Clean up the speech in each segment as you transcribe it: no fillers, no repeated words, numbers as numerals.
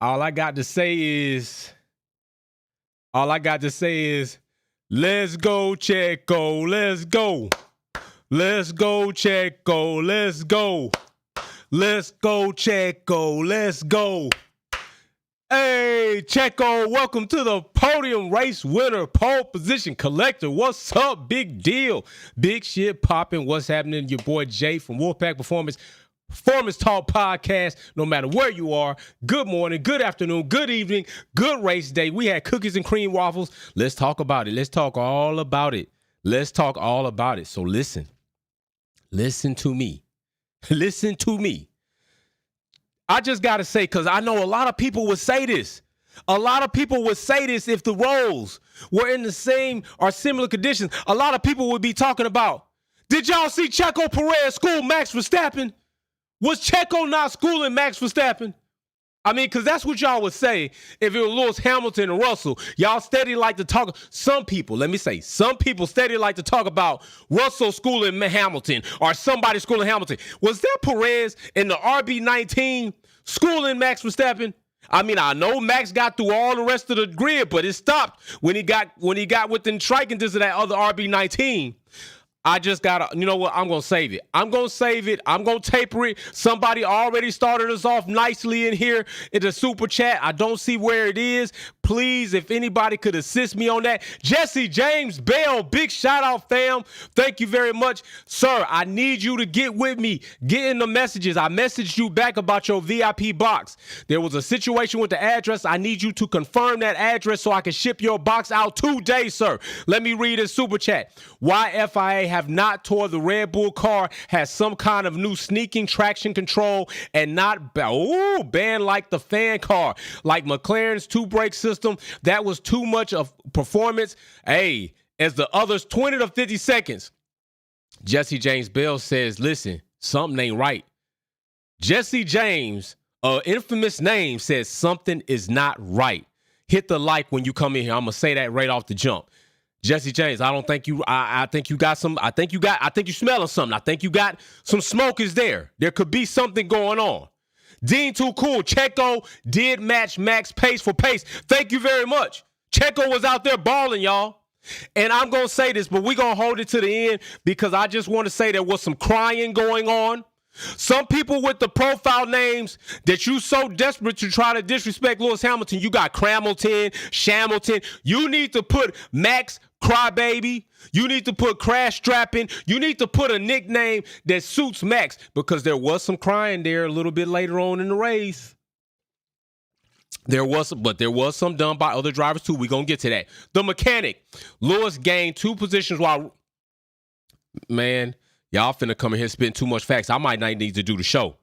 All I got to say is, all I got to say is, let's go, Checo. Let's go. Let's go, Checo. Let's go. Let's go, Checo. Let's go. Hey, Checo, welcome to the podium race winner, pole position collector. What's up? Big deal. Big shit popping. What's happening? Your boy Jay from Wolfpack Performance Talk Podcast. No matter where you are, good morning, good afternoon, good evening, good race day. We had cookies and cream waffles. Let's talk about it. Let's talk all about it. Let's talk all about it. So listen to me. Listen to me. I just got to say, because I know a lot of people would say this. A lot of people would say this if the roles were in the same or similar conditions. A lot of people would be talking about, did y'all see Checo Perez school Max Verstappen? Was Checo not schooling Max Verstappen? I mean, because that's what y'all would say if it was Lewis Hamilton and Russell. Y'all steady like to talk. Some people steady like to talk about Russell schooling Hamilton or somebody schooling Hamilton. Was that Perez in the RB19 schooling Max Verstappen? I mean, I know Max got through all the rest of the grid, but it stopped when he got within striking distance of that other RB19. I just gotta, you know what? I'm gonna save it. I'm gonna taper it. Somebody already started us off nicely in here in the super chat. I don't see where it is. Please, if anybody could assist me on that. Jesse James Bell, big shout out, fam. Thank you very much. Sir, I need you to get with me. Get in the messages. I messaged you back about your VIP box. There was a situation with the address. I need you to confirm that address so I can ship your box out today, sir. Let me read this super chat. Why FIA have not tore the Red Bull car, has some kind of new sneaking traction control and not banned like the fan car, like McLaren's two-brake system. That was too much of performance. Hey, as the others 20 to 50 seconds. Jesse James Bell says, listen, something ain't right. Jesse James, infamous name, says something is not right. Hit the like when you come in here. I'm going to say that right off the jump. Jesse James, I don't think you, I think you got some, I think you smelling something. I think you got some smoke is there. There could be something going on. Dean Too Cool, Checo did match Max pace for pace. Thank you very much. Checo was out there balling, y'all. And I'm going to say this, but we're going to hold it to the end because I just want to say there was some crying going on. Some people with the profile names that you so desperate to try to disrespect Lewis Hamilton, you got Cramilton, Shamilton. You need to put Max Crybaby. You need to put Crash Strapping. You need to put a nickname that suits Max because there was some crying there a little bit later on in the race. There was some done by other drivers too. We're going to get to that. The mechanic. Lewis gained 2 positions while, man, y'all finna come in here spitting too much facts. I might not need to do the show.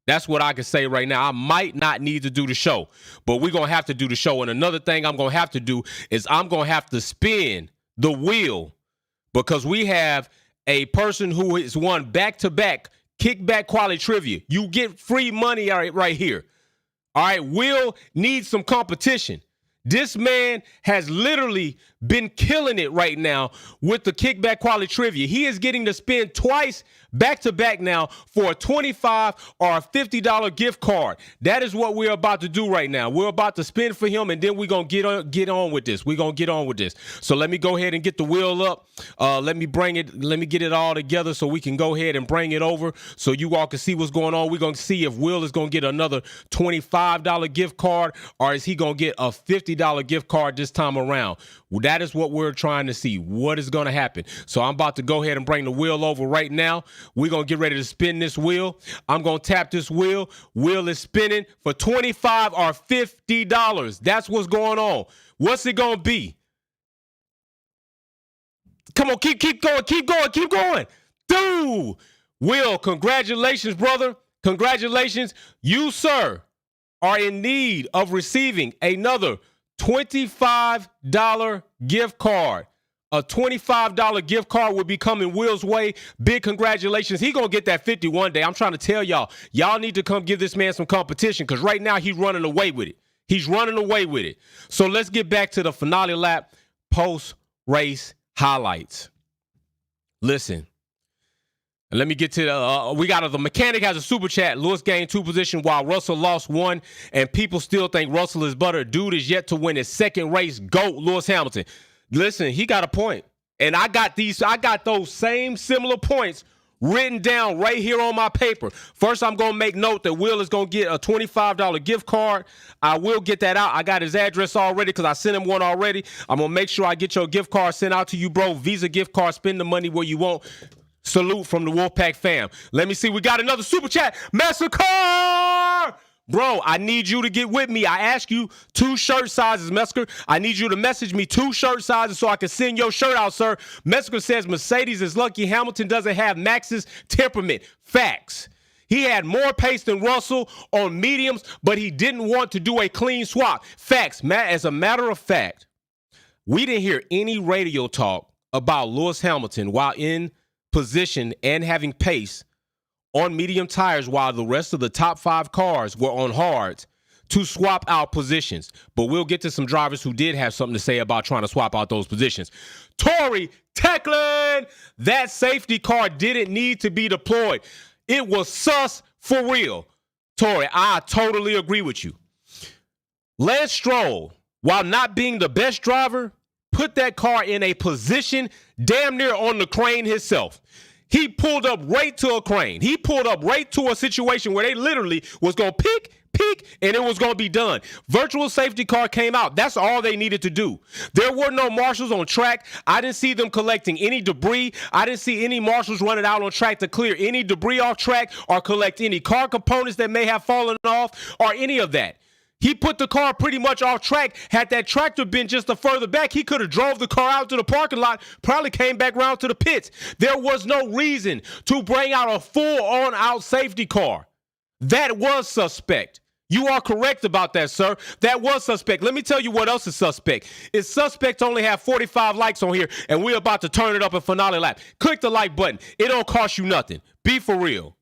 That's what I can say right now. I might not need to do the show, but we're going to have to do the show. And another thing I'm going to have to do is I'm going to have to spin the wheel because we have a person who has won back-to-back kickback quality trivia. You get free money right here. All right, Will needs some competition. This man has literally been killing it right now with the kickback quality trivia. He is getting to spend twice back-to-back now for a $25 or a $50 gift card. That is what we're about to do right now. We're about to spend for him, and then we're going to get on with this. We're going to get on with this. So let me go ahead and get the wheel up. Let me get it all together so we can go ahead and bring it over so you all can see what's going on. We're going to see if Will is going to get another $25 gift card or is he going to get a $50 gift card this time around. That is what we're trying to see. What is going to happen? So I'm about to go ahead and bring the wheel over right now. We're going to get ready to spin this wheel. I'm going to tap this wheel. Wheel is spinning for $25 or $50. That's what's going on. What's it going to be? Come on, keep going. Dude, Will, congratulations, brother. Congratulations. You, sir, are in need of receiving another $25 gift card. A $25 gift card will be coming Will's way. Big congratulations. He going to get that 50 one day. I'm trying to tell y'all need to come give this man some competition because right now he's running away with it. So let's get back to the finale lap post-race highlights. Listen, And let me get to the mechanic has a super chat. Lewis gained 2 positions while Russell lost 1, and people still think Russell is butter. Dude is yet to win his second race. GOAT, Lewis Hamilton. Listen, he got a point. And I got those same similar points written down right here on my paper. First, I'm going to make note that Will is going to get a $25 gift card. I will get that out. I got his address already because I sent him one already. I'm going to make sure I get your gift card sent out to you, bro. Visa gift card. Spend the money where you want. Salute from the Wolfpack fam. Let me see. We got another super chat. Massacre! Bro, I need you to get with me. I ask you 2 shirt sizes, Mesker. I need you to message me 2 shirt sizes so I can send your shirt out, sir. Mesker says Mercedes is lucky Hamilton doesn't have Max's temperament. Facts. He had more pace than Russell on mediums, but he didn't want to do a clean swap. Facts. As a matter of fact, we didn't hear any radio talk about Lewis Hamilton while in position and having pace on medium tires while the rest of the top 5 cars were on hards to swap out positions. But we'll get to some drivers who did have something to say about trying to swap out those positions. Tory Tecklin, that safety car didn't need to be deployed. It was sus for real. Tory, I totally agree with you. Lance Stroll, while not being the best driver, put that car in a position damn near on the crane himself. He pulled up right to a crane. He pulled up right to a situation where they literally was going to peek, and it was going to be done. Virtual safety car came out. That's all they needed to do. There were no marshals on track. I didn't see them collecting any debris. I didn't see any marshals running out on track to clear any debris off track or collect any car components that may have fallen off or any of that. He put the car pretty much off track. Had that tractor been just a further back, he could have drove the car out to the parking lot, probably came back around to the pits. There was no reason to bring out a full-on-out safety car. That was suspect. You are correct about that, sir. That was suspect. Let me tell you what else is suspect. It's suspect to only have 45 likes on here, and we're about to turn it up in finale lap. Click the like button. It don't cost you nothing. Be for real.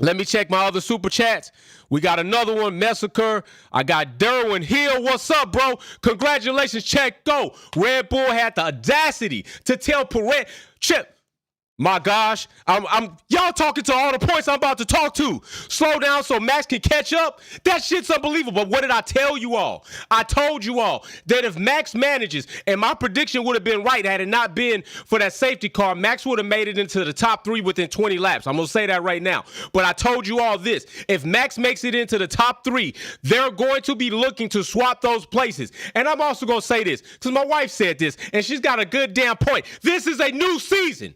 Let me check my other super chats. We got another one, Massacre. I got Derwin Hill. What's up, bro? Congratulations, check go. Red Bull had the audacity to tell Perez, Chip, my gosh, y'all talking to all the points I'm about to talk to. Slow down so Max can catch up. That shit's unbelievable. But what did I tell you all? I told you all that if Max manages, and my prediction would have been right had it not been for that safety car, Max would have made it into the top 3 within 20 laps. I'm going to say that right now. But I told you all this. If Max makes it into the top 3, they're going to be looking to swap those places. And I'm also going to say this, because my wife said this, and she's got a good damn point. This is a new season.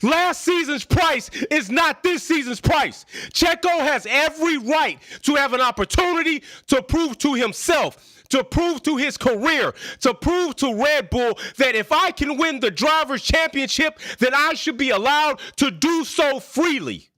Last season's price is not this season's price. Checo has every right to have an opportunity to prove to himself, to prove to his career, to prove to Red Bull that if I can win the Drivers' Championship, then I should be allowed to do so freely.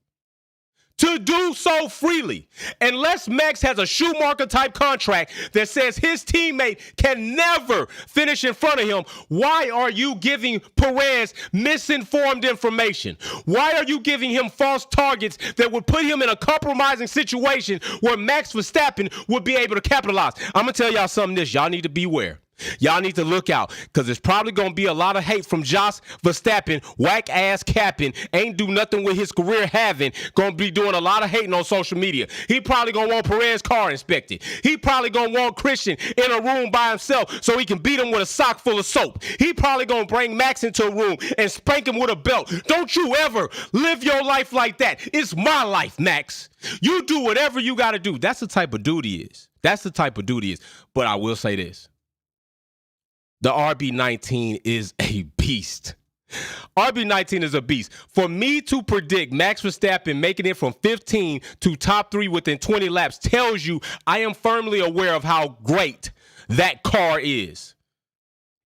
Unless Max has a Schumacher type contract that says his teammate can never finish in front of him, why are you giving Perez misinformed information? Why are you giving him false targets that would put him in a compromising situation where Max Verstappen would be able to capitalize? I'm going to tell y'all something this. Y'all need to beware. Y'all need to look out, because there's probably going to be a lot of hate from Jos Verstappen, whack ass capping, ain't do nothing with his career having, going to be doing a lot of hating on social media. He probably going to want Perez's car inspected. He probably going to want Christian in a room by himself so he can beat him with a sock full of soap. He probably going to bring Max into a room and spank him with a belt. Don't you ever live your life like that. It's my life, Max. You do whatever you got to do. That's the type of dude he is. But I will say this. The RB19 is a beast. RB19 is a beast. For me to predict Max Verstappen making it from 15 to top 3 within 20 laps tells you I am firmly aware of how great that car is.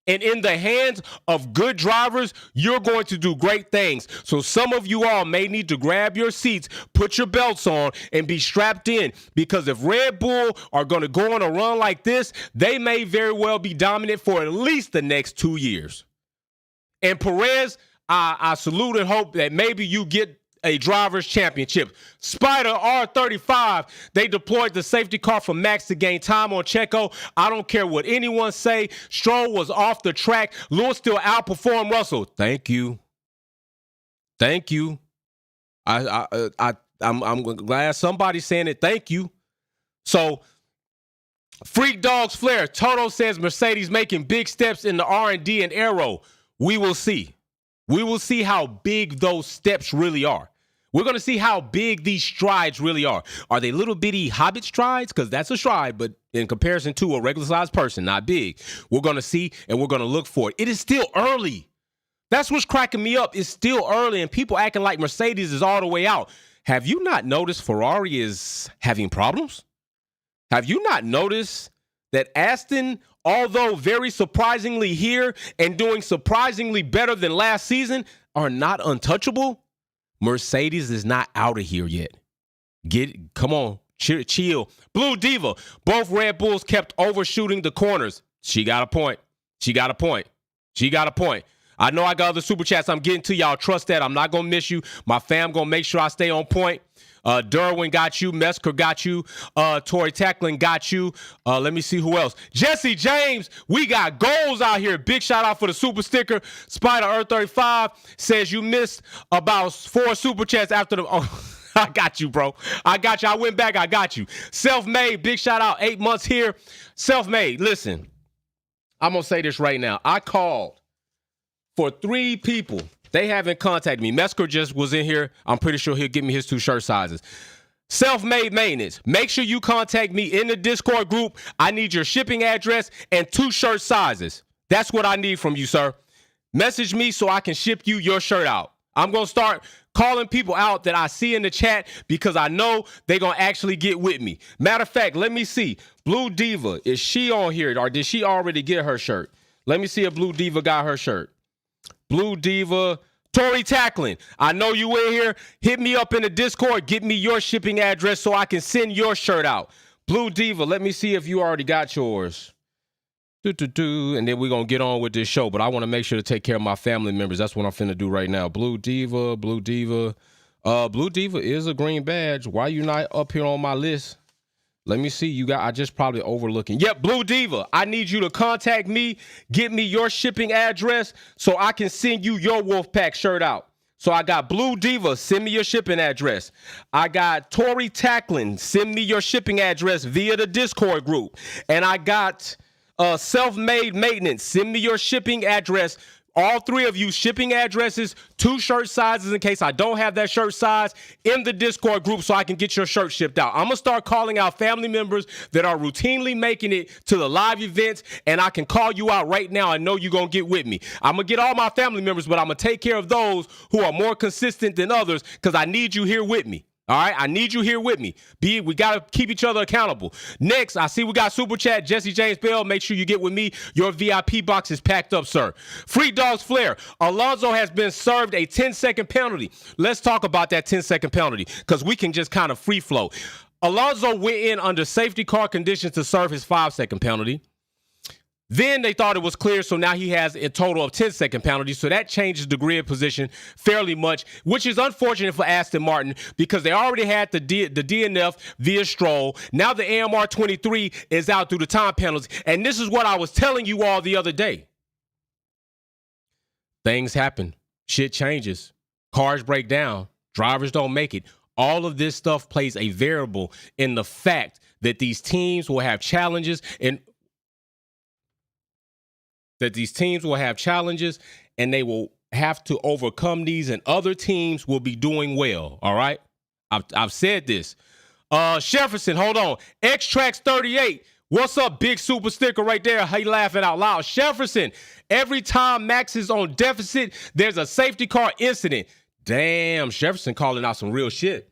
And in the hands of good drivers, you're going to do great things. So some of you all may need to grab your seats, put your belts on, and be strapped in. Because if Red Bull are going to go on a run like this, they may very well be dominant for at least the next 2 years. And Perez, I salute and hope that maybe you get a Drivers' Championship. Spider R35, they deployed the safety car for Max to gain time on Checo. I don't care what anyone say. Stroll was off the track. Lewis still outperformed Russell. Thank you. I'm glad somebody's saying it. Thank you. So, Freak Dogs Flair. Toto says Mercedes making big steps in the R&D and aero. We will see. We will see how big those steps really are. We're going to see how big these strides really are. Are they little bitty hobbit strides? Because that's a stride, but in comparison to a regular-sized person, not big. We're going to see, and we're going to look for it. It is still early. That's what's cracking me up. It's still early, and people acting like Mercedes is all the way out. Have you not noticed Ferrari is having problems? Have you not noticed that Aston, although very surprisingly here and doing surprisingly better than last season, are not untouchable? Mercedes is not out of here yet. Come on, chill. Blue Diva, both Red Bulls kept overshooting the corners. She got a point. I know I got other super chats I'm getting to. Y'all trust that. I'm not going to miss you. My fam going to make sure I stay on point. Derwin got you. Mesker got you. Tori Tacklin got you. Let me see who else. Jesse James, we got goals out here. Big shout out for the super sticker. Spider Earth 35 says you missed about 4 super chats after the... Oh, I got you, bro. I got you. I went back. I got you. Self-made. Big shout out. 8 months here. Self-made. Listen, I'm going to say this right now. I called for 3 people. They haven't contacted me. Mesker just was in here. I'm pretty sure he'll give me his 2 shirt sizes. Self-made maintenance. Make sure you contact me in the Discord group. I need your shipping address and 2 shirt sizes. That's what I need from you, sir. Message me so I can ship you your shirt out. I'm going to start calling people out that I see in the chat because I know they're going to actually get with me. Matter of fact, let me see. Blue Diva, is she on here or did she already get her shirt? Let me see if Blue Diva got her shirt. Blue Diva, Tori Tacklin. I know you in here. Hit me up in the Discord. Get me your shipping address so I can send your shirt out. Blue Diva, let me see if you already got yours. And then we're going to get on with this show. But I want to make sure to take care of my family members. That's what I'm finna do right now. Blue Diva. Blue Diva is a green badge. Why you not up here on my list? Let me see. I just probably overlooking. Yep, Blue Diva. I need you to contact me. Get me your shipping address so I can send you your Wolfpack shirt out. So I got Blue Diva. Send me your shipping address. I got Tori Tacklin. Send me your shipping address via the Discord group. And I got Self-Made Maintenance. Send me your shipping address. All 3 of you, shipping addresses, 2 shirt sizes in case I don't have that shirt size in the Discord group so I can get your shirt shipped out. I'm going to start calling out family members that are routinely making it to the live events, and I can call you out right now. I know you're going to get with me. I'm going to get all my family members, but I'm going to take care of those who are more consistent than others because I need you here with me. All right, I need you here with me. We got to keep each other accountable. Next, I see we got Super Chat. Jesse James Bell, make sure you get with me. Your VIP box is packed up, sir. Free Dogs Flair. Alonso has been served a 10-second penalty. Let's talk about that 10-second penalty because we can just kind of free flow. Alonso went in under safety car conditions to serve his 5-second penalty. Then they thought it was clear, so now he has a total of 10-second penalties. So that changes the grid position fairly much, which is unfortunate for Aston Martin because they already had the DNF via Stroll. Now the AMR 23 is out through the time penalties. And this is what I was telling you all the other day. Things happen. Shit changes. Cars break down. Drivers don't make it. All of this stuff plays a variable in the fact that these teams will have challenges and they will have to overcome these, and other teams will be doing well. All right. I've said this. Jefferson, hold on. X-Trax 38. What's up, big super sticker right there? How you laughing out loud? Jefferson, every time Max is on deficit, there's a safety car incident. Damn, Jefferson calling out some real shit.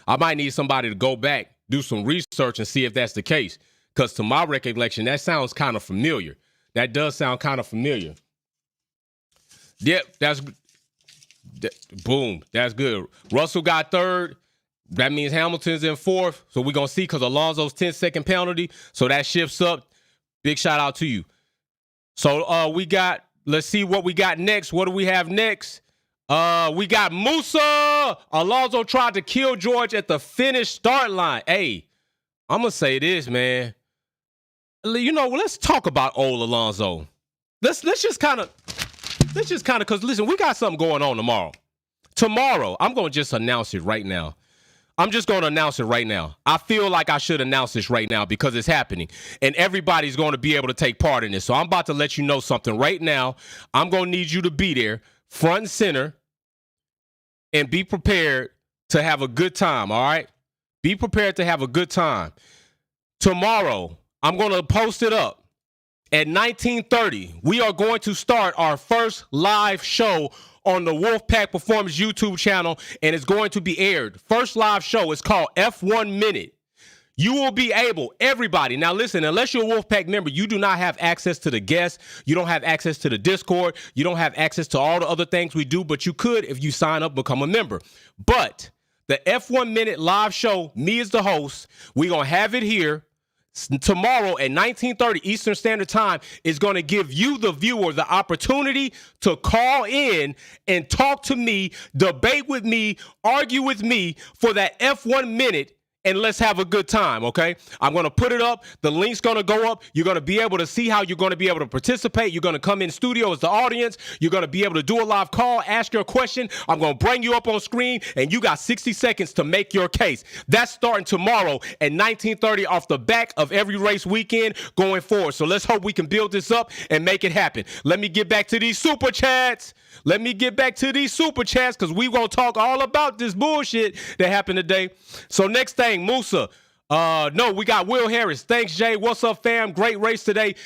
I might need somebody to go back, do some research, and see if that's the case. Because to my recollection, that sounds kind of familiar. That does sound kind of familiar. Yep, boom. That's good. Russell got 3rd. That means Hamilton's in 4th. So we're going to see because Alonso's 10-second penalty. So that shifts up. Big shout out to you. So let's see what we got next. What do we have next? We got Musa. Alonso tried to kill George at the finish start line. Hey, I'm going to say this, man. You know, let's talk about old Alonso. Let's just kind of, because listen, we got something going on tomorrow. Tomorrow, I'm going to just announce it right now. I'm just going to announce it right now. I feel like I should announce this right now because it's happening. And everybody's going to be able to take part in this. So I'm about to let you know something right now. I'm going to need you to be there, front and center, and be prepared to have a good time, all right? Be prepared to have a good time. Tomorrow, I'm going to post it up. At 19:30, we are going to start our first live show on the Wolfpack Performance YouTube channel, and it's going to be aired. First live show is called F1 Minute. You will be able, everybody, now listen, unless you're a Wolfpack member, you do not have access to the guests. You don't have access to the Discord. You don't have access to all the other things we do, but you could if you sign up, become a member. But the F1 Minute live show, me as the host, we're going to have it here. Tomorrow at 19:30 Eastern Standard Time is going to give you, the viewer, the opportunity to call in and talk to me, debate with me, argue with me for that F1 minute, and let's have a good time, okay? I'm going to put it up. The link's going to go up. You're going to be able to see how you're going to be able to participate. You're going to come in studio as the audience. You're going to be able to do a live call, ask your question. I'm going to bring you up on screen, and you got 60 seconds to make your case. That's starting tomorrow at 19:30 off the back of every race weekend going forward. So let's hope we can build this up and make it happen. Let me get back to these super chats. Because we're going to talk all about this bullshit that happened today. So next thing, Musa. No, we got Will Harris. Thanks, Jay. What's up, fam? Great race today.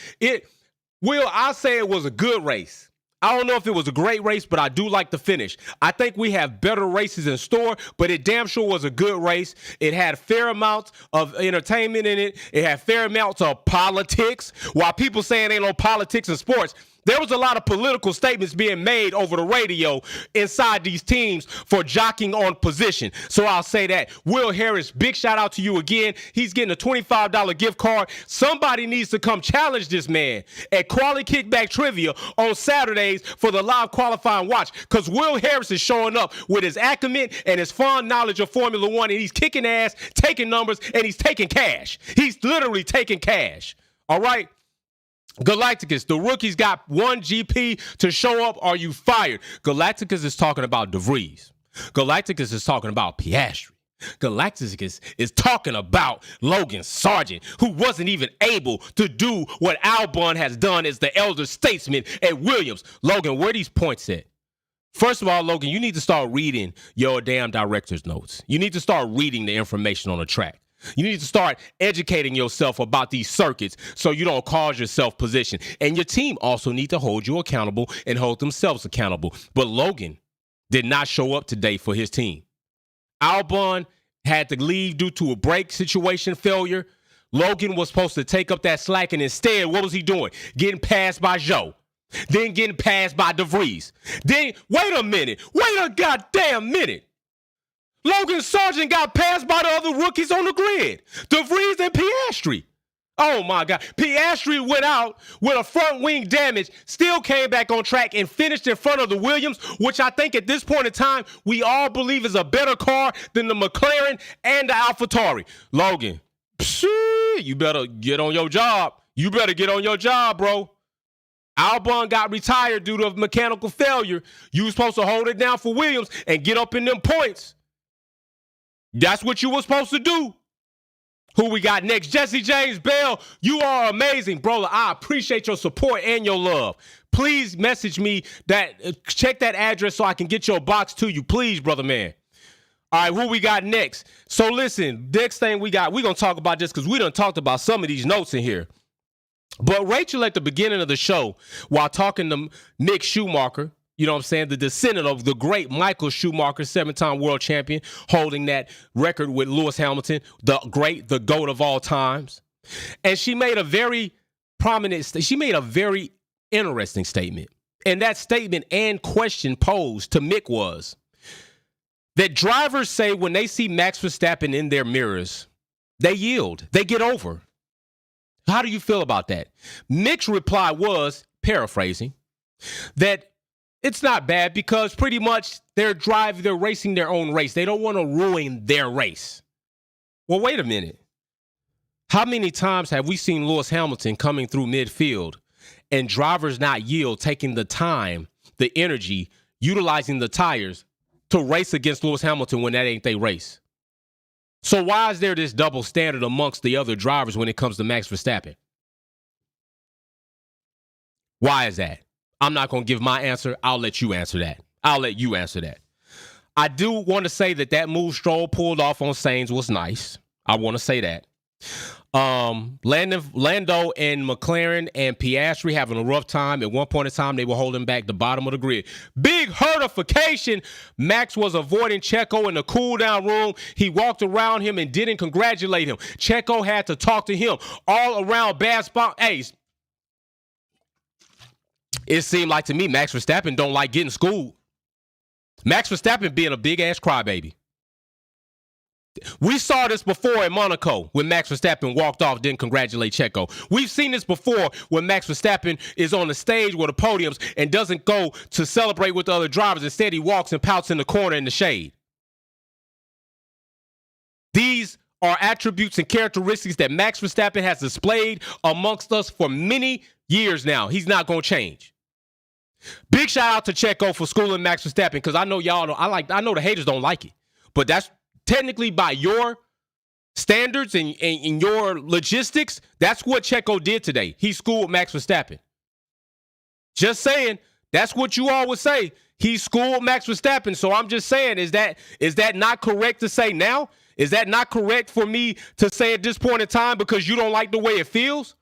Will, I say it was a good race. I don't know if it was a great race, but I do like the finish. I think we have better races in store, but it damn sure was a good race. It had fair amounts of entertainment in it. It had fair amounts of politics. While people saying ain't no politics in sports, there was a lot of political statements being made over the radio inside these teams for jockeying on position. So I'll say that. Will Harris, big shout out to you again. He's getting a $25 gift card. Somebody needs to come challenge this man at Quality Kickback Trivia on Saturdays for the live qualifying watch, because Will Harris is showing up with his acumen and his fond knowledge of Formula One, and he's kicking ass, taking numbers, and he's taking cash. He's literally taking cash. All right? Galacticus, the rookies got one GP to show up. Are you fired? Galacticus is talking about DeVries. Galacticus is talking about Piastri. Galacticus is talking about Logan Sargent, who wasn't even able to do what Albon has done as the elder statesman at Williams. Logan, where are these points at? First of all, Logan, you need to start reading your damn director's notes. You need to start reading the information on the track. You need to start educating yourself about these circuits so you don't cause yourself position. And your team also need to hold you accountable and hold themselves accountable. But Logan did not show up today for his team. Albon had to leave due to a brake situation failure. Logan was supposed to take up that slack, and instead, what was he doing? Getting passed by Joe. Then getting passed by DeVries. Then, wait a goddamn minute. Logan Sargent got passed by the other rookies on the grid. DeVries and Piastri. Oh, my God. Piastri went out with a front wing damage, still came back on track and finished in front of the Williams, which I think at this point in time, we all believe is a better car than the McLaren and the AlphaTauri. Logan, you better get on your job. You better get on your job, bro. Albon got retired due to mechanical failure. You were supposed to hold it down for Williams and get up in them points. That's what you were supposed to do. Who we got next? Jesse James Bell, you are amazing, bro. I appreciate your support and your love. Please message me that, check that address so I can get your box to you. Please, brother man. All right, who we got next? So listen, next thing we got, we're going to talk about this because we done talked about some of these notes in here. But Rachel at the beginning of the show, while talking to Mick Schumacher, you know what I'm saying, the descendant of the great Michael Schumacher, 7-time world champion, holding that record with Lewis Hamilton, the GOAT of all times. And she made a very interesting statement. And that statement and question posed to Mick was that drivers say when they see Max Verstappen in their mirrors, they yield, they get over. How do you feel about that? Mick's reply was, paraphrasing, that it's not bad because pretty much they're racing their own race. They don't want to ruin their race. Well, wait a minute. How many times have we seen Lewis Hamilton coming through midfield and drivers not yield, taking the time, the energy, utilizing the tires to race against Lewis Hamilton when that ain't their race. So why is there this double standard amongst the other drivers when it comes to Max Verstappen? Why is that? I'm not going to give my answer. I'll let you answer that. I do want to say that move Stroll pulled off on Sainz was nice. I want to say that. Lando and McLaren and Piastri having a rough time. At one point in time, they were holding back the bottom of the grid. Big hurtification. Max was avoiding Checo in the cool-down room. He walked around him and didn't congratulate him. Checo had to talk to him. All around bad spot. Hey, it seemed like to me Max Verstappen don't like getting schooled. Max Verstappen being a big-ass crybaby. We saw this before in Monaco when Max Verstappen walked off, didn't congratulate Checo. We've seen this before when Max Verstappen is on the stage with the podiums and doesn't go to celebrate with the other drivers. Instead, he walks and pouts in the corner in the shade. These are attributes and characteristics that Max Verstappen has displayed amongst us for many years now. He's not going to change. Big shout out to Checo for schooling Max Verstappen, because I know y'all know, I know the haters don't like it, but that's technically by your standards and your logistics, that's what Checo did today. He schooled Max Verstappen. Just saying, that's what you all would say. He schooled Max Verstappen. So I'm just saying, is that not correct to say now? Is that not correct for me to say at this point in time because you don't like the way it feels?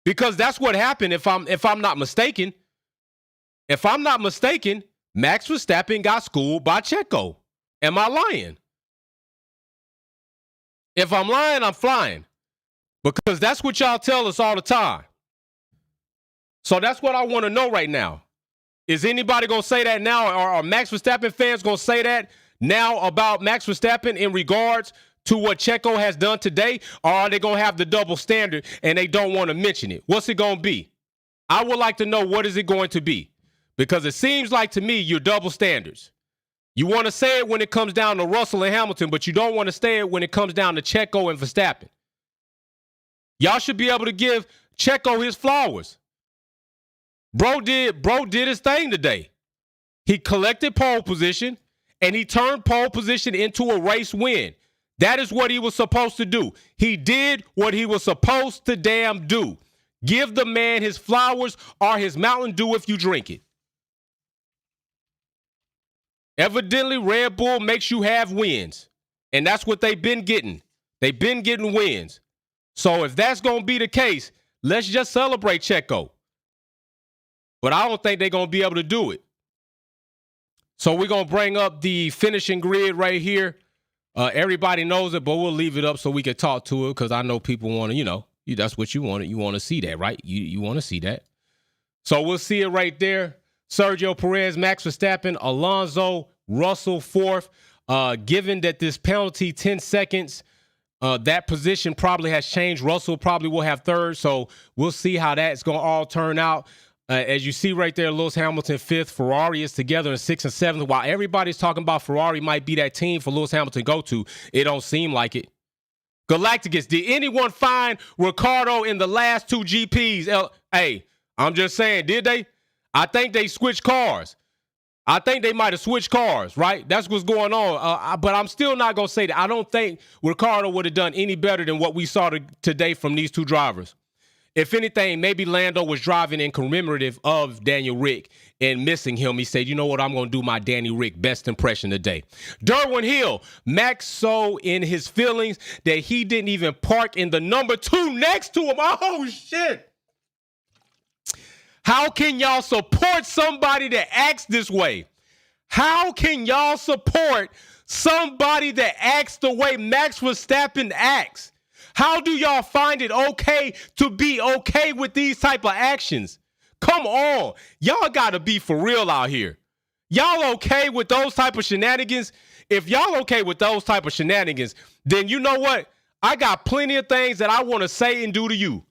Because that's what happened if I'm not mistaken. If I'm not mistaken, Max Verstappen got schooled by Checo. Am I lying? If I'm lying, I'm flying. Because that's what y'all tell us all the time. So that's what I want to know right now. Is anybody going to say that now? Or are Max Verstappen fans going to say that now about Max Verstappen in regards to what Checo has done today? Or are they going to have the double standard and they don't want to mention it? What's it going to be? I would like to know, what is it going to be? Because it seems like to me you're double standards. You want to say it when it comes down to Russell and Hamilton, but you don't want to say it when it comes down to Checo and Verstappen. Y'all should be able to give Checo his flowers. Bro did his thing today. He collected pole position, and he turned pole position into a race win. That is what he was supposed to do. He did what he was supposed to damn do. Give the man his flowers or his Mountain Dew if you drink it. Evidently, Red Bull makes you have wins, and that's what they've been getting. They've been getting wins. So if that's going to be the case, let's just celebrate Checo. But I don't think they're going to be able to do it. So we're going to bring up the finishing grid right here. Everybody knows it, but we'll leave it up so we can talk to it, because I know people want to, that's what you want. You want to see that, right? You want to see that. So we'll see it right there. Sergio Perez, Max Verstappen, Alonso, Russell fourth. Given that this penalty, 10 seconds, that position probably has changed. Russell probably will have third, so we'll see how that's going to all turn out. As you see right there, Lewis Hamilton fifth. Ferrari is together in sixth and seventh. While everybody's talking about Ferrari might be that team for Lewis Hamilton to go to, it don't seem like it. Galacticus, did anyone find Ricciardo in the last two GPs? Hey, I'm just saying, did they? I think they switched cars. I think they might have switched cars, right? That's what's going on. But I'm still not going to say that. I don't think Ricciardo would have done any better than what we saw today from these two drivers. If anything, maybe Lando was driving in commemorative of Daniel Rick and missing him. He said, you know what, I'm going to do my Danny Rick best impression today. Derwin Hill, Max so in his feelings that he didn't even park in the number 2 next to him. Oh, shit. How can y'all support somebody that acts this way? How can y'all support somebody that acts the way Max Verstappen acts? How do y'all find it okay to be okay with these type of actions? Come on. Y'all got to be for real out here. Y'all okay with those type of shenanigans? If y'all okay with those type of shenanigans, then you know what? I got plenty of things that I want to say and do to you.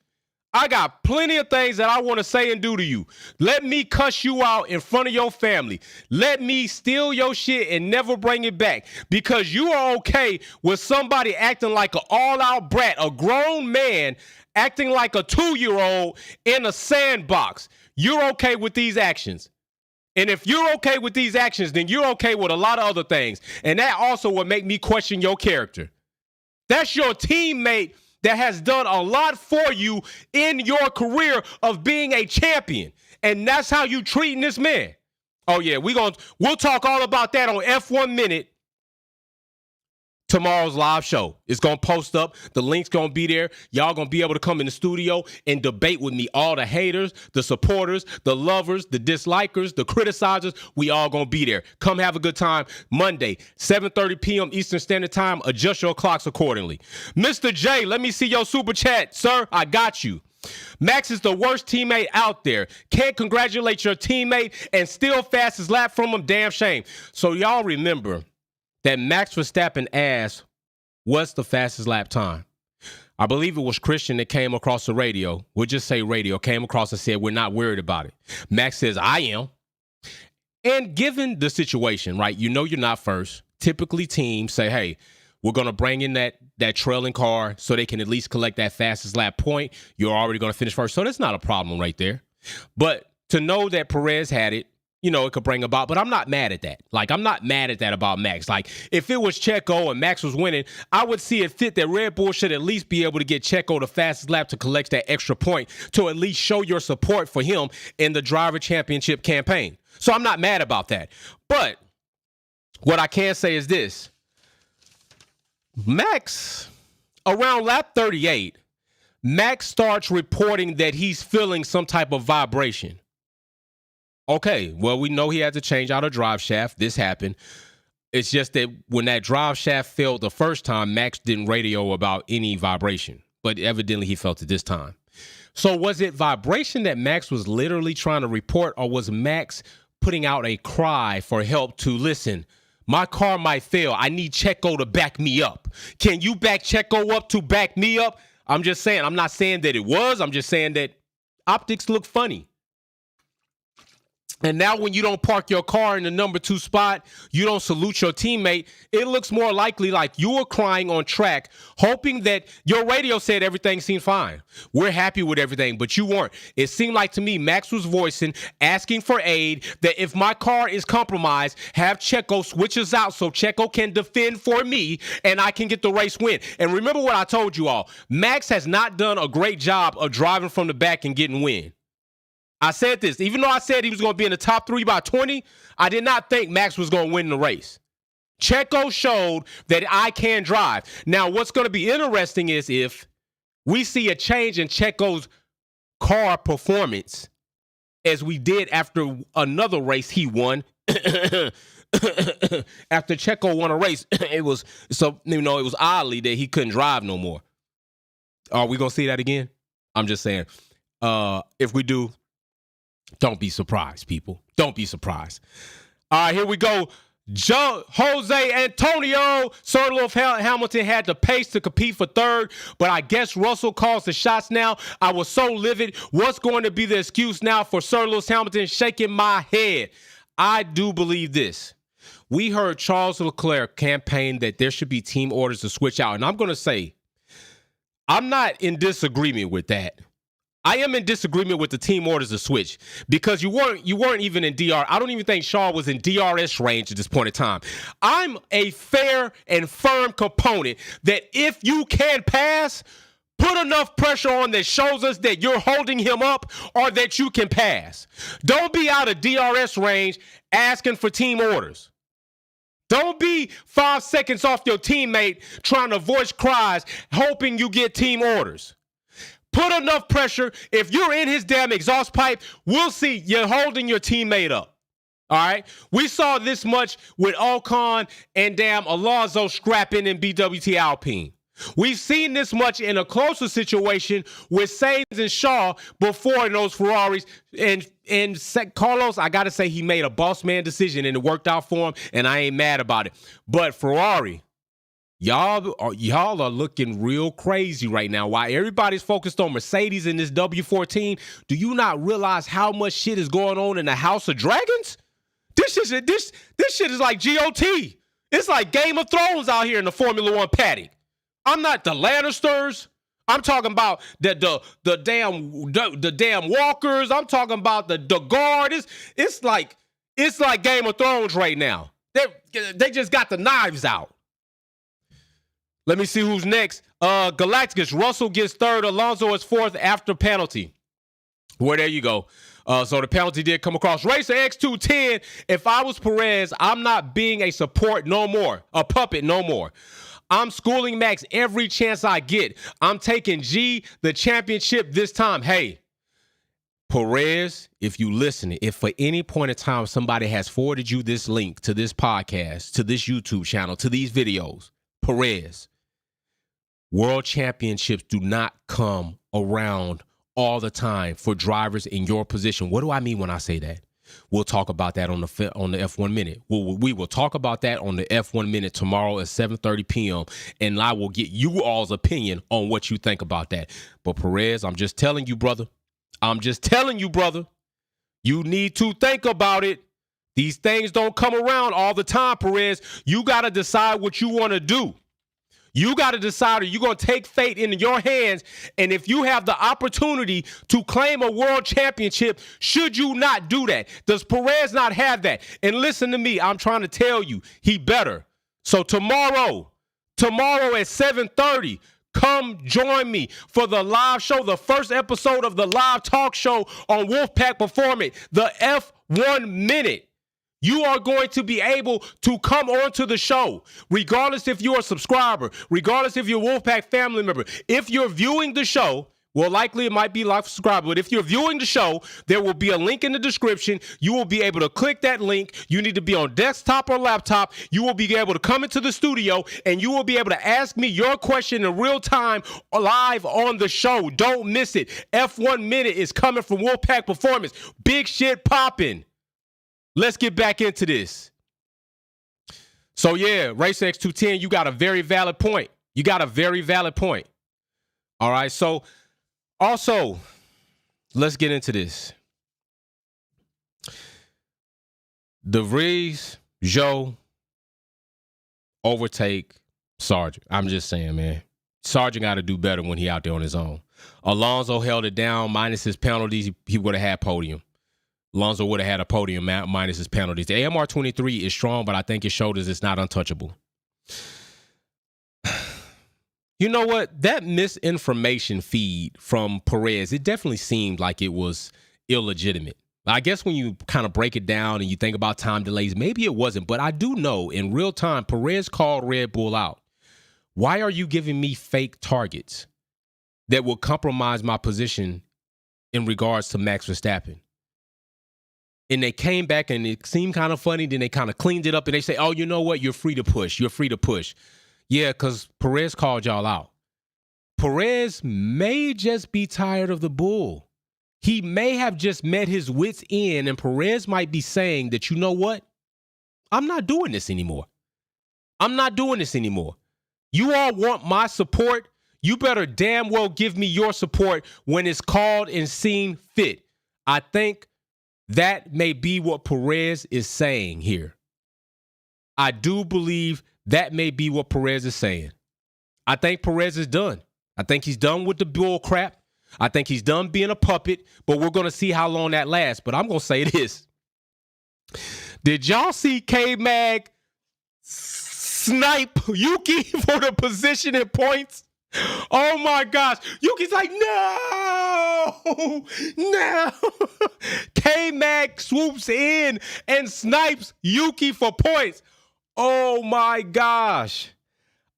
I got plenty of things that I want to say and do to you. Let me cuss you out in front of your family. Let me steal your shit and never bring it back, because you are okay with somebody acting like an all-out brat, a grown man acting like a 2-year-old in a sandbox. You're okay with these actions. And if you're okay with these actions, then you're okay with a lot of other things. And that also will make me question your character. That's your teammate that has done a lot for you in your career of being a champion. And that's how you treating this man. Oh, yeah, we'll talk all about that on F1 Minute. Tomorrow's live show. It's going to post up. The link's going to be there. Y'all going to be able to come in the studio and debate with me. All the haters, the supporters, the lovers, the dislikers, the criticizers, we all going to be there. Come have a good time. Monday, 7:30 p.m. Eastern Standard Time. Adjust your clocks accordingly. Mr. J, let me see your super chat. Sir, I got you. Max is the worst teammate out there. Can't congratulate your teammate and steal fastest lap from him. Damn shame. So y'all remember that Max Verstappen asked, what's the fastest lap time? I believe it was Christian that came across the radio. We'll just say radio. Came across and said, we're not worried about it. Max says, I am. And given the situation, right, you know you're not first. Typically teams say, hey, we're going to bring in that trailing car so they can at least collect that fastest lap point. You're already going to finish first. So that's not a problem right there. But to know that Perez had it, you know, it could bring about, but I'm not mad at that. Like, I'm not mad at that about Max. Like, if it was Checo and Max was winning, I would see it fit that Red Bull should at least be able to get Checo the fastest lap to collect that extra point to at least show your support for him in the driver championship campaign. So I'm not mad about that. But what I can say is this. Max, around lap 38, Max starts reporting that he's feeling some type of vibration. Okay, well, we know he had to change out a drive shaft. This happened. It's just that when that drive shaft failed the first time, Max didn't radio about any vibration. But evidently he felt it this time. So was it vibration that Max was literally trying to report, or was Max putting out a cry for help to listen? My car might fail. I need Checo to back me up. Can you back Checo up to back me up? I'm just saying. I'm not saying that it was. I'm just saying that optics look funny. And now when you don't park your car in the number 2 spot, you don't salute your teammate, it looks more likely like you were crying on track, hoping that your radio said everything seemed fine. We're happy with everything, but you weren't. It seemed like to me Max was voicing, asking for aid, that if my car is compromised, have Checo switch us out so Checo can defend for me and I can get the race win. And remember what I told you all, Max has not done a great job of driving from the back and getting win. I said this, even though I said he was going to be in the top 3 by 20, I did not think Max was going to win the race. Checo showed that I can drive. Now, what's going to be interesting is if we see a change in Checo's car performance as we did after another race he won. After Checo won a race, it was oddly that he couldn't drive no more. Are we going to see that again? I'm just saying. If we do, don't be surprised, people. Don't be surprised. All right, here we go. Jose Antonio. Sir Lewis Hamilton had the pace to compete for third, but I guess Russell calls the shots now. I was so livid. What's going to be the excuse now for Sir Lewis Hamilton? Shaking my head. I do believe this. We heard Charles Leclerc campaign that there should be team orders to switch out, and I'm going to say I'm not in disagreement with that. I am in disagreement with the team orders to switch because you weren't even in DR. I don't even think Shaw was in DRS range at this point in time. I'm a fair and firm component that if you can pass, put enough pressure on that shows us that you're holding him up or that you can pass. Don't be out of DRS range asking for team orders. Don't be 5 seconds off your teammate trying to voice cries, hoping you get team orders. Put enough pressure. If you're in his damn exhaust pipe, we'll see you're holding your teammate up. All right? We saw this much with Ocon and damn Alonso scrapping in BWT Alpine. We've seen this much in a closer situation with Sainz and Shaw before in those Ferraris. And Carlos, I got to say, he made a boss man decision and it worked out for him, and I ain't mad about it. But Ferrari, y'all are looking real crazy right now. While everybody's focused on Mercedes in this W14, do you not realize how much shit is going on in the House of Dragons? This shit is like GOT. It's like Game of Thrones out here in the Formula One paddock. I'm not the Lannisters. I'm talking about the damn walkers. I'm talking about the guard. It's like It's like Game of Thrones right now. They just got the knives out. Let me see who's next. Galacticus. Russell gets third. Alonso is fourth after penalty. Well, there you go. So the penalty did come across. Racer X210. If I was Perez, I'm not being a support no more. A puppet no more. I'm schooling Max every chance I get. I'm taking G the championship this time. Hey, Perez, if you listen, if for any point in time somebody has forwarded you this link to this podcast, to this YouTube channel, to these videos, Perez, world championships do not come around all the time for drivers in your position. What do I mean when I say that? We'll talk about that on the F1 Minute. We will talk about that on the F1 Minute tomorrow at 7:30 p.m., and I will get you all's opinion on what you think about that. But Perez, I'm just telling you, brother. You need to think about it. These things don't come around all the time, Perez. You got to decide what you want to do. You got to decide, are you going to take fate into your hands? And if you have the opportunity to claim a world championship, should you not do that? Does Perez not have that? And listen to me, I'm trying to tell you, he better. So tomorrow at 7:30, come join me for the live show, the first episode of the live talk show on Wolfpack Performance, the F1 Minute. You are going to be able to come onto the show, regardless if you're a subscriber, regardless if you're a Wolfpack family member. If you're viewing the show, well, likely it might be like subscriber, but if you're viewing the show, there will be a link in the description. You will be able to click that link. You need to be on desktop or laptop. You will be able to come into the studio, and you will be able to ask me your question in real time live on the show. Don't miss it. F1 Minute is coming from Wolfpack Performance. Big shit popping. Let's get back into this. So, yeah, Race X210, you got a very valid point. All right, so also, let's get into this. De Vries, Joe, overtake Sargent. I'm just saying, man. Sargent got to do better when he out there on his own. Alonso held it down. Minus his penalties, he would have had podium. Alonso would have had a podium minus his penalties. The AMR 23 is strong, but I think it showed us it's not untouchable. You know what? That misinformation feed from Perez, it definitely seemed like it was illegitimate. I guess when you kind of break it down and you think about time delays, maybe it wasn't. But I do know in real time, Perez called Red Bull out. Why are you giving me fake targets that will compromise my position in regards to Max Verstappen? And they came back and it seemed kind of funny. Then they kind of cleaned it up and they say, oh, you know what? You're free to push. Yeah, because Perez called y'all out. Perez may just be tired of the bull. He may have just met his wits' end, and Perez might be saying that, you know what? I'm not doing this anymore. You all want my support? You better damn well give me your support when it's called and seen fit. I think that may be what Perez is saying here. I do believe that may be what Perez is saying. I think Perez is done. I think he's done with the bull crap. I think he's done being a puppet, but we're going to see how long that lasts. But I'm going to say this. Did y'all see K-Mag snipe Yuki for the position and points? Oh my gosh. Yuki's like, no. K-Mag swoops in and snipes Yuki for points. Oh my gosh.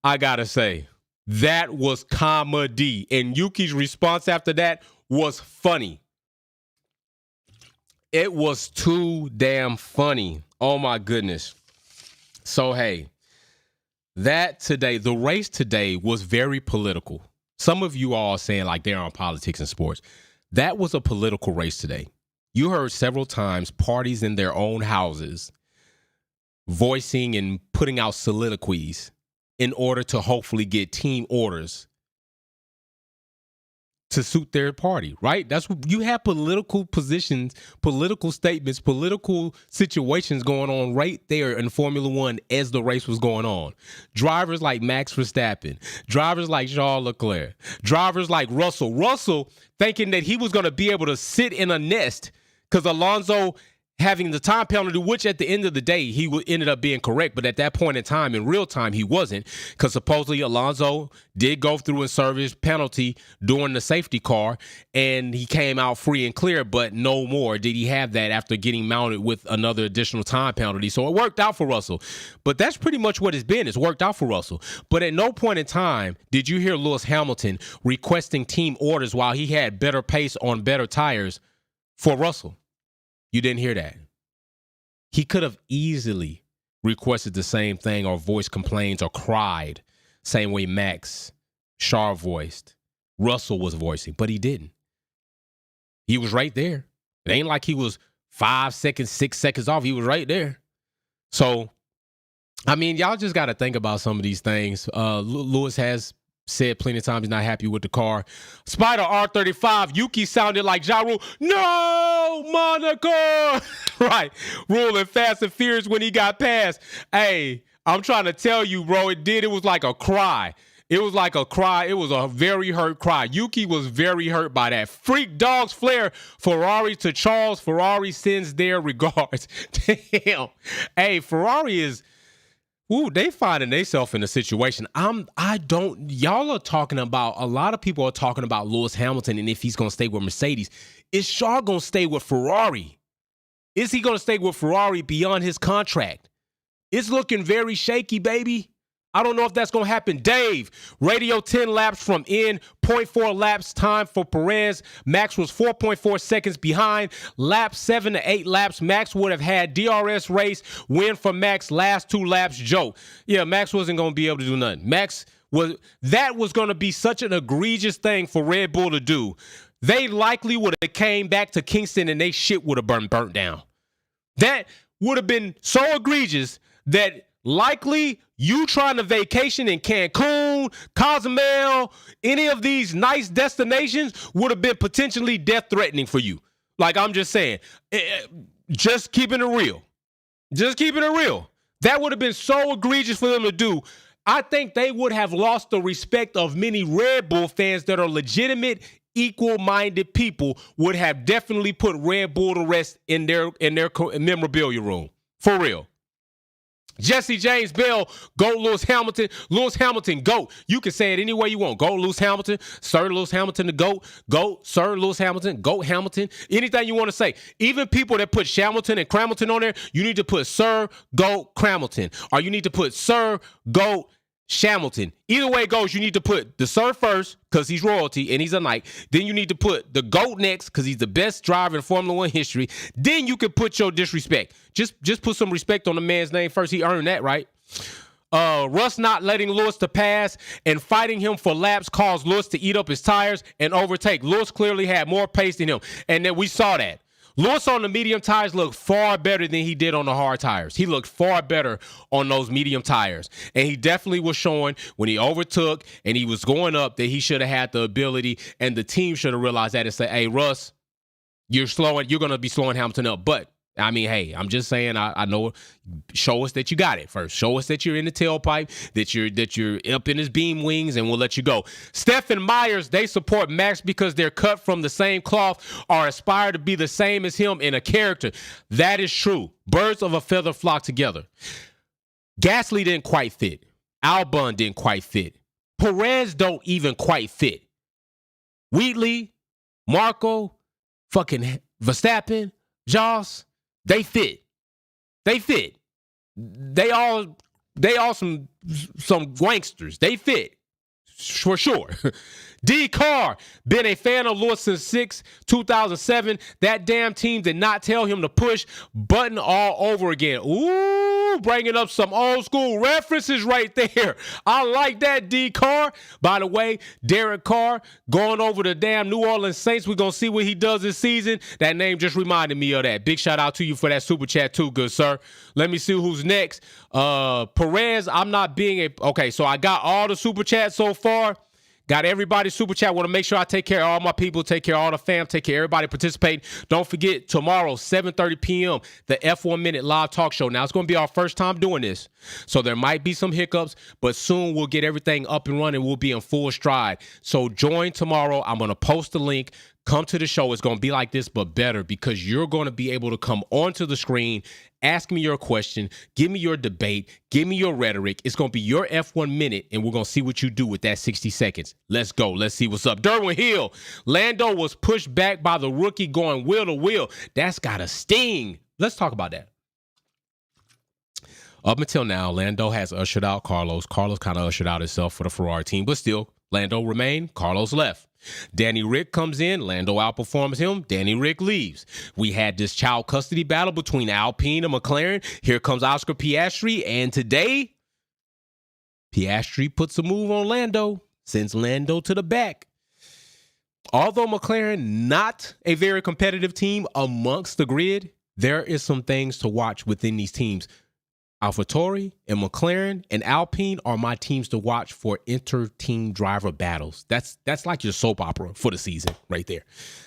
I gotta say, that was comedy. And Yuki's response after that was funny. It was too damn funny. Oh my goodness. So, hey. The race today was very political. Some of you all are saying like they're on politics and sports. That was a political race today. You heard several times parties in their own houses voicing and putting out soliloquies in order to hopefully get team orders to suit their party, right? That's what you have political positions, political statements, political situations going on right there in Formula One as the race was going on. Drivers like Max Verstappen, drivers like Charles Leclerc, drivers like Russell thinking that he was going to be able to sit in a nest because Alonso having the time penalty, which at the end of the day, he ended up being correct. But at that point in time, in real time, he wasn't, because supposedly Alonso did go through and serve his penalty during the safety car, and he came out free and clear, but no more did he have that after getting mounted with another additional time penalty. So it worked out for Russell. But that's pretty much what it's been. It's worked out for Russell. But at no point in time did you hear Lewis Hamilton requesting team orders while he had better pace on better tires for Russell. You didn't hear that. He could have easily requested the same thing or voiced complaints or cried, same way Max Shaw voiced, Russell was voicing, but he didn't. He was right there. It ain't like he was 5 seconds, 6 seconds off. He was right there. So, I mean, y'all just got to think about some of these things. Lewis has said plenty of times he's not happy with the car. Spider R35, Yuki sounded like Ja Rule. No, Monaco! Right. Ruling Fast and Furious when he got past. Hey, I'm trying to tell you, bro, it was like a cry. It was like a cry. It was a very hurt cry. Yuki was very hurt by that. Freak Dogs Flair, Ferrari to Charles. Ferrari sends their regards. Damn. Hey, Ferrari is... Ooh, they finding themselves in a situation. Y'all are talking about, a lot of people are talking about Lewis Hamilton and if he's going to stay with Mercedes. Is Shaw going to stay with Ferrari? Is he going to stay with Ferrari beyond his contract? It's looking very shaky, baby. I don't know if that's going to happen. Dave, radio 10 laps from in, 0.4 laps time for Perez. Max was 4.4 seconds behind. Laps 7 to 8 laps. Max would have had DRS race. Win for Max. Last 2 laps. Joke. Yeah, Max wasn't going to be able to do nothing. That was going to be such an egregious thing for Red Bull to do. They likely would have came back to Kingston and they shit would have burnt down. That would have been so egregious that likely you trying to vacation in Cancun, Cozumel, any of these nice destinations would have been potentially death-threatening for you. Like, I'm just saying, just keeping it real. Just keeping it real. That would have been so egregious for them to do. I think they would have lost the respect of many Red Bull fans that are legitimate, equal-minded people, would have definitely put Red Bull to rest in their memorabilia room. For real. Jesse James Bell, GOAT Lewis Hamilton. Lewis Hamilton, GOAT. You can say it any way you want. GOAT Lewis Hamilton. Sir Lewis Hamilton, the GOAT. GOAT, Sir Lewis Hamilton. GOAT Hamilton. Anything you want to say. Even people that put Shamilton and Cramilton on there, you need to put Sir, GOAT, Cramilton. Or you need to put Sir, GOAT, Shamilton. Either way it goes, you need to put the Sir first because he's royalty and he's a knight. Then you need to put the GOAT next because he's the best driver in Formula One history. Then you can put your disrespect. Just put some respect on the man's name first. He earned that, right? Russ not letting Lewis to pass and fighting him for laps caused Lewis to eat up his tires and overtake. Lewis clearly had more pace than him, and then we saw that. Lewis on the medium tires looked far better than he did on the hard tires. He looked far better on those medium tires. And he definitely was showing when he overtook and he was going up that he should have had the ability, and the team should have realized that and say, hey, Russ, you're going to be slowing Hamilton up. But I mean, hey, I'm just saying, I know, show us that you got it first. Show us that you're in the tailpipe, that you're up in his beam wings, and we'll let you go. Stephen Myers, they support Max because they're cut from the same cloth or aspire to be the same as him in a character. That is true. Birds of a feather flock together. Gasly didn't quite fit. Albon didn't quite fit. Perez don't even quite fit. Wheatley, Marco, fucking Verstappen, Joss, they fit. They fit. They all some wanksters. They fit. For sure. D. Carr, been a fan of Lewis since 2007. That damn team did not tell him to push button all over again. Ooh, bringing up some old school references right there. I like that, D. Carr. By the way, Derek Carr going over the damn New Orleans Saints. We're going to see what he does this season. That name just reminded me of that. Big shout out to you for that super chat too, good sir. Let me see who's next. Perez, I'm not being a... Okay, so I got all the super chats so far. Got everybody super chat. Want to make sure I take care of all my people, take care of all the fam, take care of everybody participating. Don't forget, tomorrow, 7:30 p.m., the F1 Minute live talk show. Now, it's going to be our first time doing this, so there might be some hiccups, but soon we'll get everything up and running. We'll be in full stride. So join tomorrow. I'm going to post the link. Come to the show. It's going to be like this, but better, because you're going to be able to come onto the screen, ask me your question, give me your debate, give me your rhetoric. It's going to be your F1 minute, and we're going to see what you do with that 60 seconds. Let's go. Let's see what's up. Derwin Hill. Lando was pushed back by the rookie going wheel to wheel. That's got a sting. Let's talk about that. Up until now, Lando has ushered out Carlos. Carlos kind of ushered out himself for the Ferrari team, but still, Lando remained. Carlos left. Danny Rick comes in. Lando outperforms him. Danny Rick leaves. We had this child custody battle between Alpine and McLaren. Here comes Oscar Piastri. And today, Piastri puts a move on Lando, sends Lando to the back. Although McLaren not a very competitive team amongst the grid, there is some things to watch within these teams. AlphaTauri and McLaren and Alpine are my teams to watch for inter-team driver battles. That's like your soap opera for the season right there.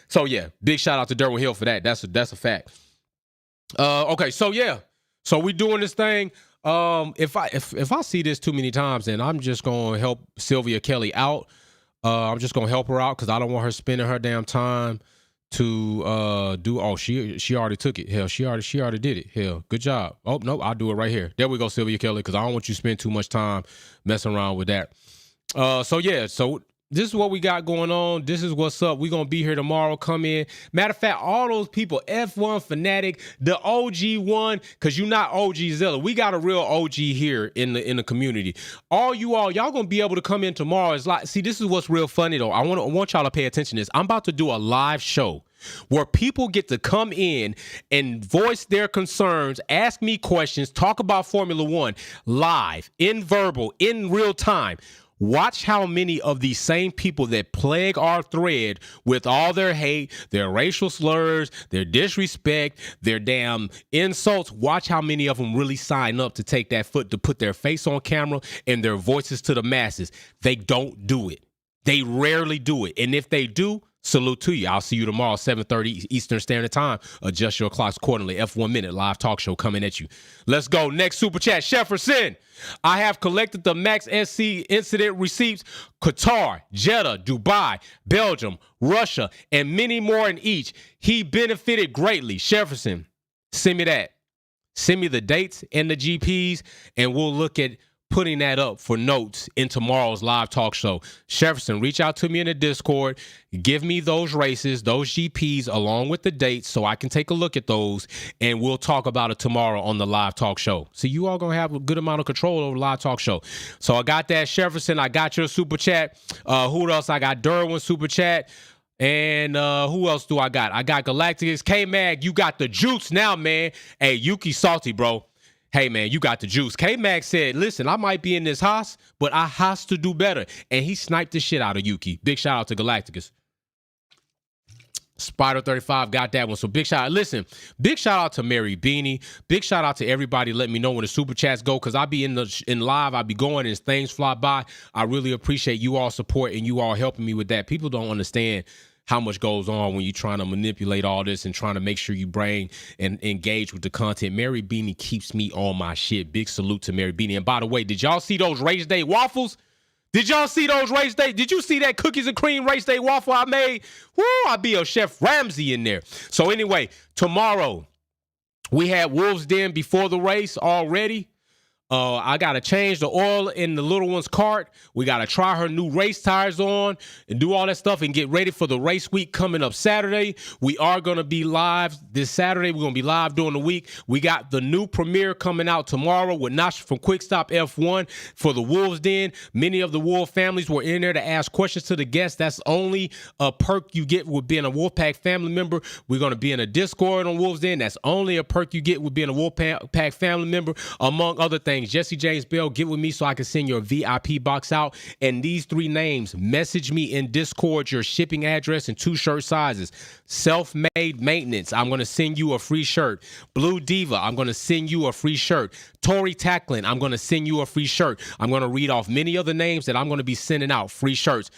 So yeah, big shout out to Derwin Hill for that. That's a fact. Okay, so yeah, so we doing this thing. If I see this too many times, then I'm just gonna help Sylvia Kelly out. I'm just gonna help her out because I don't want her spending her damn time to do. Oh, she already took it. Hell, she already did it. Hell, good job. Oh no, I'll do it right here. There we go, Sylvia Kelly, because I don't want you to spend too much time messing around with that. So yeah, so this is what we got going on. This is what's up. We're gonna be here tomorrow. Come in. Matter of fact, all those people, F1 fanatic, the OG one, because you're not OG Zilla. We got a real OG here in the community. Y'all gonna be able to come in tomorrow. It's like, see, this is what's real funny though. I want y'all to pay attention to this. I'm about to do a live show where people get to come in and voice their concerns, ask me questions, talk about Formula One live, in verbal, in real time. Watch how many of these same people that plague our thread with all their hate, their racial slurs, their disrespect, their damn insults. Watch how many of them really sign up to take that foot to put their face on camera and their voices to the masses. They don't do it. They rarely do it. And if they do, salute to you. I'll see you tomorrow, 7:30 Eastern Standard Time. Adjust your clocks accordingly. F1 Minute live talk show coming at you. Let's go. Next super chat. Jefferson. I have collected the Max SC incident receipts. Qatar, Jeddah, Dubai, Belgium, Russia, and many more in each. He benefited greatly. Jefferson, send me that. Send me the dates and the GPs, and we'll look at putting that up for notes in tomorrow's live talk show. Jefferson, reach out to me in the Discord. Give me those races, those GPs, along with the dates so I can take a look at those, and we'll talk about it tomorrow on the live talk show. So you all going to have a good amount of control over the live talk show. So I got that, Jefferson. I got your super chat. Who else? I got Derwin super chat. And who else do I got? I got Galacticus. K-Mag, you got the juice now, man. Hey, Yuki salty, bro. Hey, man, you got the juice. K-Max said, listen, I might be in this house, but I has to do better. And he sniped the shit out of Yuki. Big shout out to Galacticus. Spider35 got that one. So big shout out. Listen, big shout out to Mary Beanie. Big shout out to everybody letting me know when the super chats go, because I be in live. I be going and things fly by. I really appreciate you all support and you all helping me with that. People don't understand how much goes on when you're trying to manipulate all this and trying to make sure you bring and engage with the content. Mary Beanie keeps me on my shit. Big salute to Mary Beanie. And by the way, did y'all see those race day waffles? Did y'all see those race day? Did you see that cookies and cream race day waffle I made? Woo, I be a Chef Ramsay in there. So anyway, tomorrow we had Wolves Den before the race already. I got to change the oil in the little one's cart. We got to try her new race tires on and do all that stuff and get ready for the race week coming up Saturday. We are going to be live this Saturday. We're going to be live during the week. We got the new premiere coming out tomorrow with Nash from Quick Stop F1 for the Wolves Den. Many of the Wolf families were in there to ask questions to the guests. That's only a perk you get with being a Wolfpack family member. We're going to be in a Discord on Wolves Den. That's only a perk you get with being a Wolfpack family member, among other things. Jesse James Bell, get with me so I can send your VIP box out. And these 3 names, message me in Discord your shipping address and 2 shirt sizes. Self-Made Maintenance, I'm going to send you a free shirt. Blue Diva, I'm going to send you a free shirt. Tori Tacklin, I'm going to send you a free shirt. I'm going to read off many other names that I'm going to be sending out free shirts.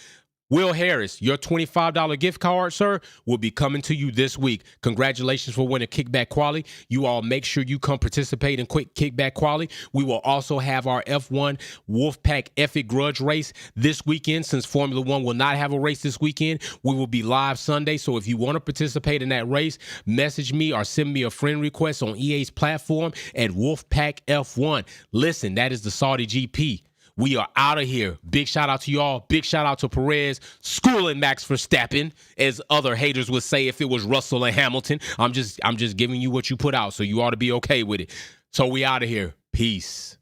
Will Harris, your $25 gift card, sir, will be coming to you this week. Congratulations for winning Kickback Quality. You all make sure you come participate in Quick Kickback Quality. We will also have our F1 Wolfpack Epic Grudge race this weekend. Since Formula One will not have a race this weekend, we will be live Sunday. So if you want to participate in that race, message me or send me a friend request on EA's platform at Wolfpack F1. Listen, that is the Saudi GP. We are out of here. Big shout out to y'all. Big shout out to Perez, schooling Max Verstappen, as other haters would say if it was Russell and Hamilton. I'm just giving you what you put out, so you ought to be okay with it. So we out of here. Peace.